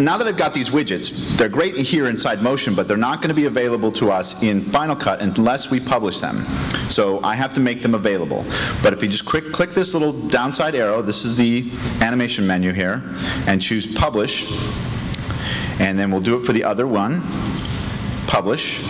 And now that I've got these widgets, they're great here inside Motion, but they're not going to be available to us in Final Cut unless we publish them. So I have to make them available. But if you just click this little downside arrow, this is the animation menu here, and choose Publish, and then we'll do it for the other one, Publish.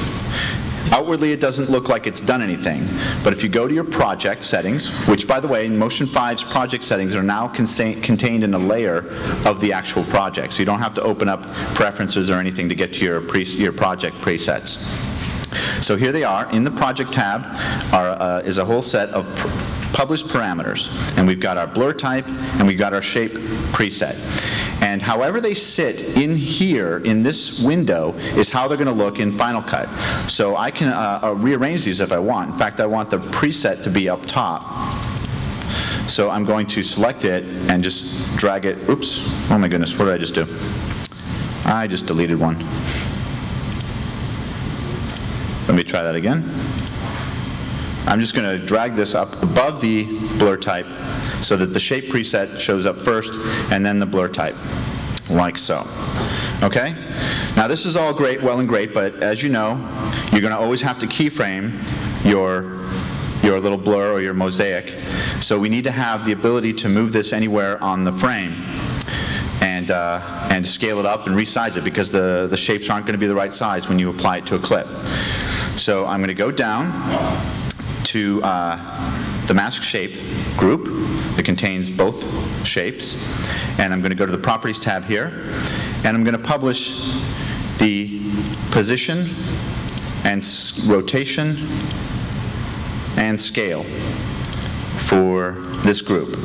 Outwardly, it doesn't look like it's done anything, but if you go to your project settings, which, by the way, in Motion 5's project settings are now contained in a layer of the actual project, so you don't have to open up preferences or anything to get to your project presets. So here they are. In the Project tab is a whole set of published parameters, and we've got our blur type, and we've got our shape preset. And however they sit in here, in this window, is how they're going to look in Final Cut. So I can rearrange these if I want. In fact, I want the preset to be up top. So I'm going to select it and just drag it. Oops. Oh my goodness, what did I just do? I just deleted one. Let me try that again. I'm just going to drag this up above the blur type so that the shape preset shows up first and then the blur type, like so. Okay? Now this is all great, well and great, but as you know, you're going to always have to keyframe your little blur or your mosaic. So we need to have the ability to move this anywhere on the frame and scale it up and resize it, because the shapes aren't going to be the right size when you apply it to a clip. So I'm going to go down to the mask shape group that contains both shapes, and I'm going to go to the Properties tab here, and I'm going to publish the position and rotation and scale for this group.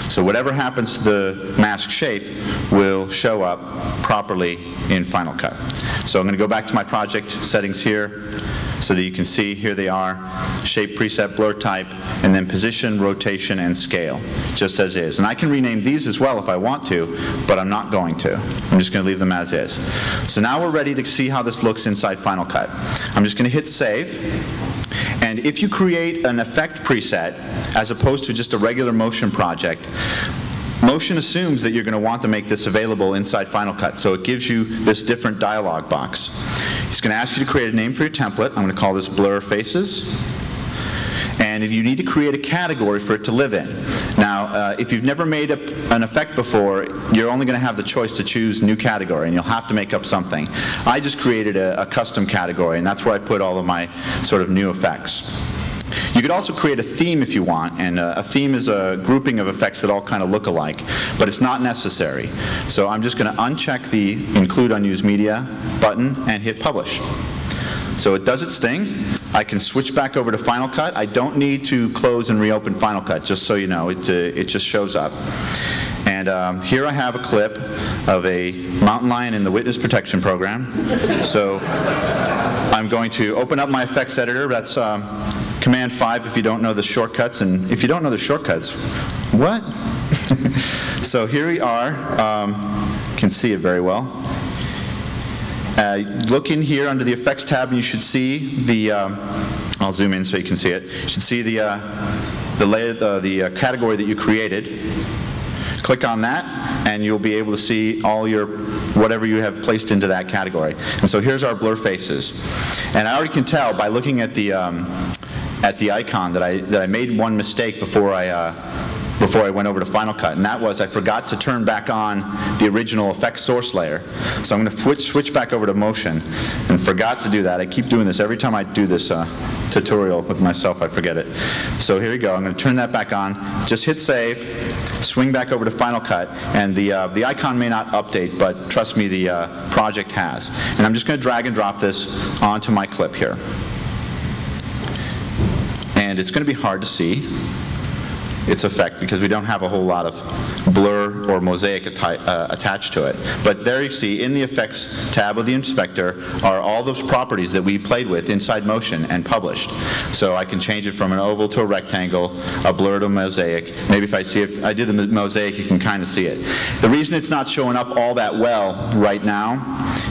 So whatever happens to the mask shape will show up properly in Final Cut. So I'm going to go back to my project settings here so that you can see, here they are, shape preset, blur type, and then position, rotation, and scale, just as is. And I can rename these as well if I want to, but I'm not going to. I'm just going to leave them as is. So now we're ready to see how this looks inside Final Cut. I'm just going to hit Save. And if you create an effect preset, as opposed to just a regular Motion project, Motion assumes that you're going to want to make this available inside Final Cut, so it gives you this different dialog box. It's going to ask you to create a name for your template. I'm going to call this Blur Faces. And you need to create a category for it to live in. Now, if you've never made an effect before, you're only going to have the choice to choose new category, and you'll have to make up something. I just created a custom category, and that's where I put all of my sort of new effects. You could also create a theme if you want, and a theme is a grouping of effects that all kind of look alike, but it's not necessary. So I'm just going to uncheck the Include Unused Media button and hit Publish. So it does its thing. I can switch back over to Final Cut. I don't need to close and reopen Final Cut, just so you know. It just shows up. And here I have a clip of a mountain lion in the Witness Protection Program. So I'm going to open up my effects editor. That's Command 5 if you don't know the shortcuts. And if you don't know the shortcuts, what? So here we are. You can see it very well. Look in here under the Effects tab, and you should see the, I'll zoom in so you can see it. You should see the category that you created. Click on that, and you'll be able to see all your, whatever you have placed into that category. And so here's our blur faces. And I already can tell by looking at the icon that I made one mistake before I went over to Final Cut, and that was I forgot to turn back on the original effects source layer. So I'm going to switch back over to Motion, and forgot to do that. I keep doing this. Every time I do this tutorial with myself, I forget it. So here we go. I'm going to turn that back on. Just hit Save, swing back over to Final Cut, and the icon may not update, but trust me, the project has. And I'm just going to drag and drop this onto my clip here. And it's going to be hard to see its effect because we don't have a whole lot of blur or mosaic attached to it. But there you see, in the Effects tab of the inspector are all those properties that we played with inside Motion and published. So I can change it from an oval to a rectangle, a blur to a mosaic. Maybe if I do the mosaic, you can kind of see it. The reason it's not showing up all that well right now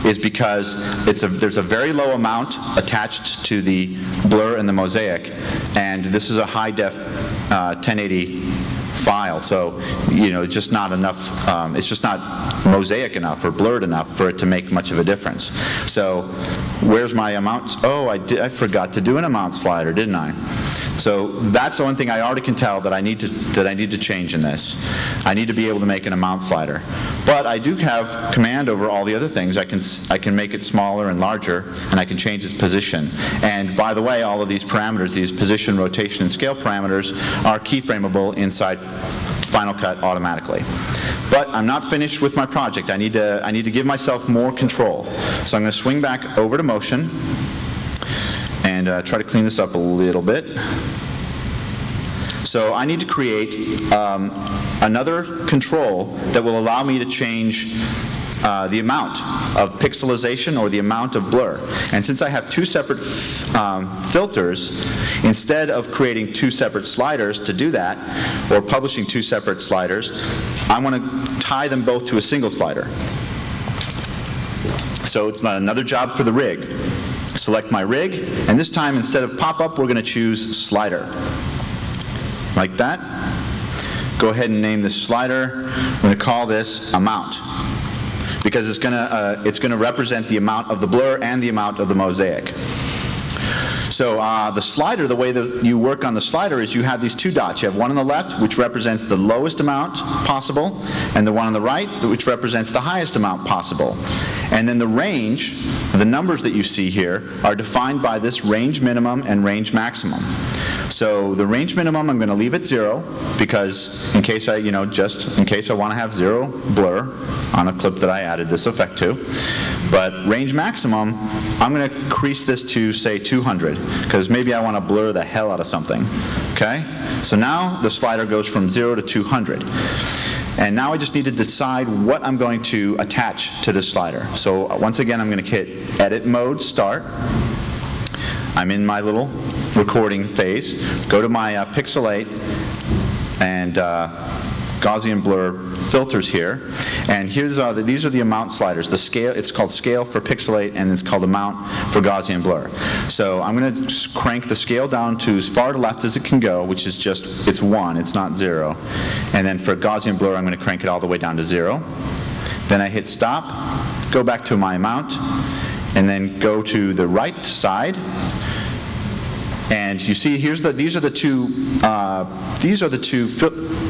is because there's a very low amount attached to the blur and the mosaic, and this is a high-def 1080 file. So, you know, it's just not enough, it's just not mosaic enough or blurred enough for it to make much of a difference. So where's my amount? Oh, I forgot to do an amount slider, didn't I? So that's the one thing I already can tell that I need to change in this. I need to be able to make an amount slider. But I do have command over all the other things. I can make it smaller and larger, and I can change its position. And by the way, all of these parameters, these position, rotation, and scale parameters, are keyframeable inside Final Cut automatically. But I'm not finished with my project. I need to give myself more control. So I'm going to swing back over to Motion and try to clean this up a little bit. So I need to create another control that will allow me to change the amount of pixelization or the amount of blur. And since I have two separate filters, instead of creating two separate sliders to do that, or publishing two separate sliders, I want to tie them both to a single slider. So it's not another job for the rig. Select my rig, and this time instead of pop-up, we're going to choose slider. Like that. Go ahead and name this slider. I'm going to call this amount, because it's going to represent the amount of the blur and the amount of the mosaic. So the slider, the way that you work on the slider is you have these two dots. You have one on the left, which represents the lowest amount possible, and the one on the right, which represents the highest amount possible. And then the range, the numbers that you see here, are defined by this range minimum and range maximum. So the range minimum, I'm going to leave at 0, because in case I, just in case I want to have 0 blur on a clip that I added this effect to. But range maximum, I'm going to increase this to, say, 200, because maybe I want to blur the hell out of something. Okay? So now the slider goes from 0 to 200. And now I just need to decide what I'm going to attach to this slider. So once again, I'm going to hit Edit Mode, Start. I'm in my little recording phase. Go to my Pixelate and Gaussian blur filters here, and these are the amount sliders. The scale, it's called scale for pixelate, and it's called amount for Gaussian blur. So I'm going to crank the scale down to as far to left as it can go, which is just, it's 1, it's not 0. And then for Gaussian blur, I'm going to crank it all the way down to 0. Then I hit stop, go back to my amount, and then go to the right side. And you see, these are the two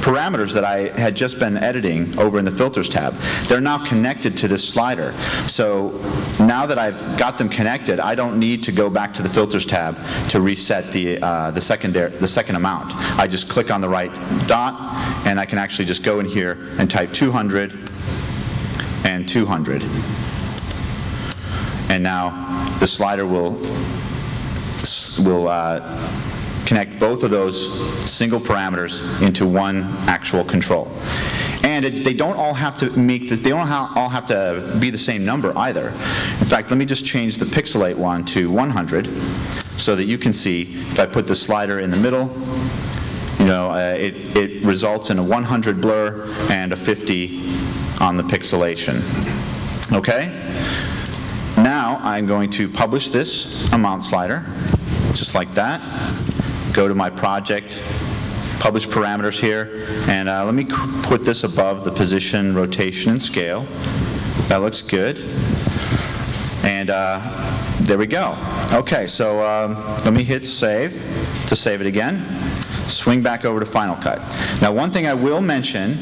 parameters that I had just been editing over in the Filters tab. They're now connected to this slider. So now that I've got them connected, I don't need to go back to the Filters tab to reset the second amount. I just click on the right dot, and I can actually just go in here and type 200 and 200. And now the slider will connect both of those single parameters into one actual control. And they don't all have to all have to be the same number either. In fact, let me just change the Pixelate one to 100 so that you can see if I put the slider in the middle, it results in a 100 blur and a 50 on the pixelation. Okay? Now I'm going to publish this amount slider, just like that. Go to my project, publish parameters here, and let me put this above the position, rotation, and scale. That looks good. And there we go. Okay, so let me hit save to save it again. Swing back over to Final Cut. Now, one thing I will mention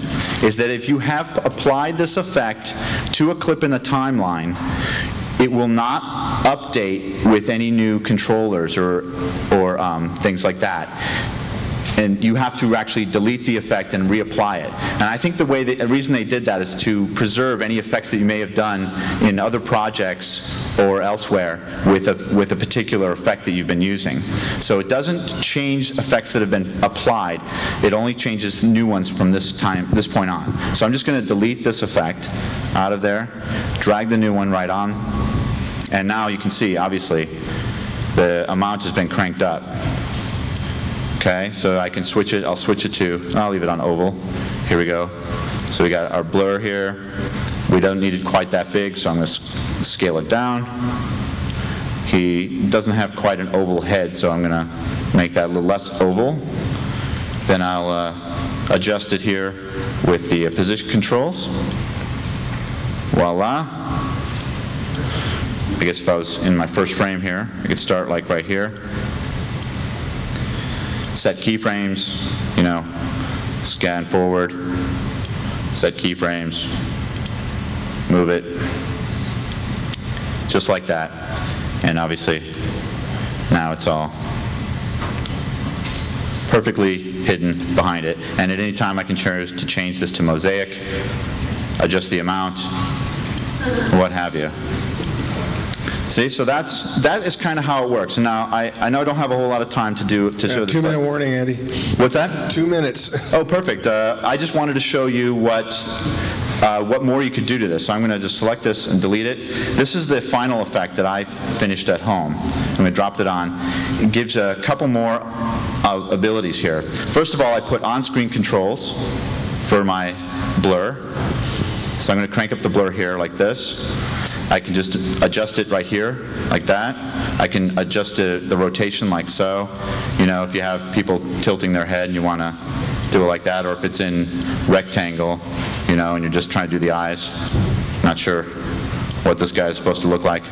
is that if you have applied this effect to a clip in the timeline, it will not update with any new controllers or things like that. And you have to actually delete the effect and reapply it. And I think the reason they did that is to preserve any effects that you may have done in other projects or elsewhere with a particular effect that you've been using. So it doesn't change effects that have been applied. It only changes new ones from this point on. So I'm just going to delete this effect out of there, drag the new one right on, and now you can see, obviously, the amount has been cranked up. Okay, so I can switch it. I'll switch it to, I'll leave it on oval. Here we go. So we got our blur here. We don't need it quite that big, so I'm going to scale it down. He doesn't have quite an oval head, so I'm going to make that a little less oval. Then I'll adjust it here with the position controls. Voila. I guess if I was in my first frame here, I could start like right here. Set keyframes, you know, scan forward, set keyframes, move it, just like that. And obviously, now it's all perfectly hidden behind it. And at any time I can choose to change this to mosaic, adjust the amount, what have you. See, so that is kind of how it works. And now I know I don't have a whole lot of time to show this. 2-minute warning, Andy. What's that? 2 minutes. Oh, perfect. I just wanted to show you what more you could do to this. So I'm going to just select this and delete it. This is the final effect that I finished at home. I'm going to drop it on. It gives a couple more abilities here. First of all, I put on-screen controls for my blur. So I'm going to crank up the blur here like this. I can just adjust it right here, like that. I can adjust the rotation like so. You know, if you have people tilting their head and you want to do it like that, or if it's in rectangle, you know, and you're just trying to do the eyes. Not sure what this guy is supposed to look like.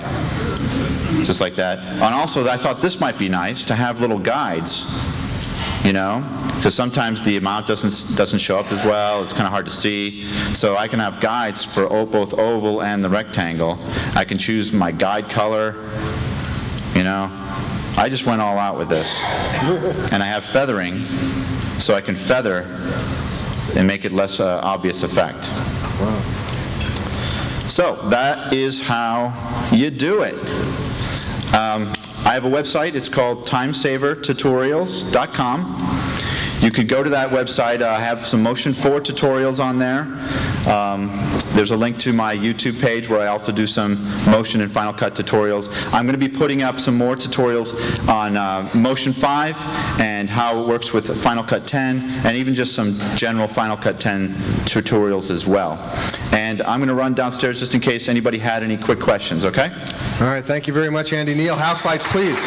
Just like that. And also, I thought this might be nice to have little guides, you know, because sometimes the amount doesn't show up as well. It's kind of hard to see. So I can have guides for both oval and the rectangle. I can choose my guide color, you know. I just went all out with this. And I have feathering, so I can feather and make it less obvious effect. Wow. So that is how you do it. I have a website. It's called timesavertutorials.com. You could go to that website. I have some Motion 4 tutorials on there. There's a link to my YouTube page where I also do some Motion and Final Cut tutorials. I'm going to be putting up some more tutorials on Motion 5 and how it works with Final Cut 10, and even just some general Final Cut 10 tutorials as well. And I'm going to run downstairs just in case anybody had any quick questions, okay? All right, thank you very much, Andy. Neil, house lights, please.